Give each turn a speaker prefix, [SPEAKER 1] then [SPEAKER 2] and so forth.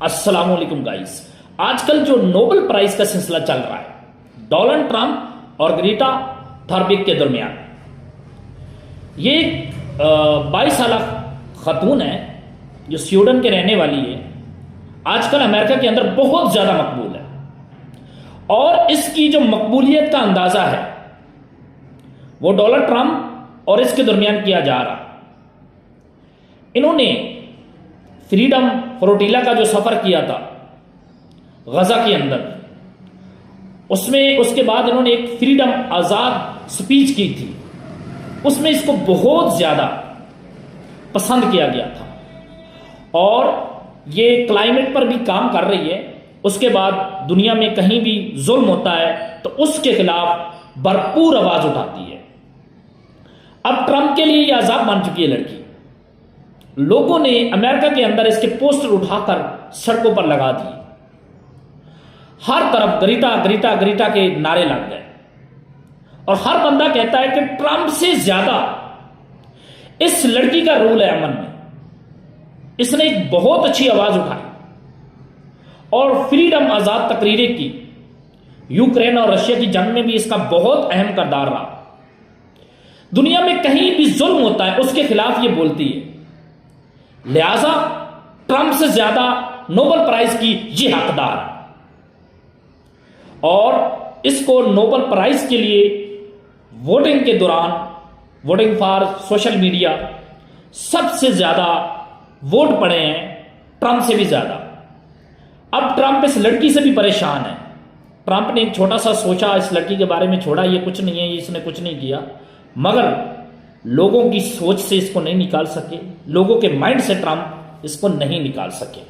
[SPEAKER 1] السلام علیکم گائز. آج کل جو نوبل پرائز کا سلسلہ چل رہا ہے ڈونلڈ ٹرمپ اور گریٹا تھربیک کے درمیان، یہ ایک 22 سالہ خاتون ہے جو سویڈن کے رہنے والی ہے. آج کل امریکہ کے اندر بہت زیادہ مقبول ہے اور اس کی جو مقبولیت کا اندازہ ہے وہ ڈونلڈ ٹرمپ اور اس کے درمیان کیا جا رہا. انہوں نے فریڈم فلوٹیلا کا جو سفر کیا تھا غزہ کے اندر، اس کے بعد انہوں نے ایک فریڈم آزاد سپیچ کی تھی. اس میں اس کو بہت زیادہ پسند کیا گیا تھا اور یہ کلائمیٹ پر بھی کام کر رہی ہے. اس کے بعد دنیا میں کہیں بھی ظلم ہوتا ہے تو اس کے خلاف بھرپور آواز اٹھاتی ہے. اب ٹرمپ کے لیے یہ عذاب بن چکی ہے لڑکی. لوگوں نے امریکہ کے اندر اس کے پوسٹر اٹھا کر سڑکوں پر لگا دیے. ہر طرف گریٹا گریٹا گریٹا کے نعرے لگ گئے اور ہر بندہ کہتا ہے کہ ٹرمپ سے زیادہ اس لڑکی کا رول ہے امن میں. اس نے ایک بہت اچھی آواز اٹھائی اور فریڈم آزاد تقریریں کی. یوکرین اور رشیا کی جنگ میں بھی اس کا بہت اہم کردار رہا. دنیا میں کہیں بھی ظلم ہوتا ہے اس کے خلاف یہ بولتی ہے. لہذا ٹرمپ سے زیادہ نوبل پرائز کی یہ حقدار ہے اور اس کو نوبل پرائز کے لیے ووٹنگ کے دوران ووٹنگ فار سوشل میڈیا سب سے زیادہ ووٹ پڑے ہیں، ٹرمپ سے بھی زیادہ. اب ٹرمپ اس لڑکی سے بھی پریشان ہے. ٹرمپ نے ایک چھوٹا سا سوچا اس لڑکی کے بارے میں، چھوڑا یہ کچھ نہیں ہے، اس نے کچھ نہیں کیا، مگر لوگوں کی سوچ سے اس کو نہیں نکال سکے، لوگوں کے مائنڈ سے ٹرمپ اس کو نہیں نکال سکے.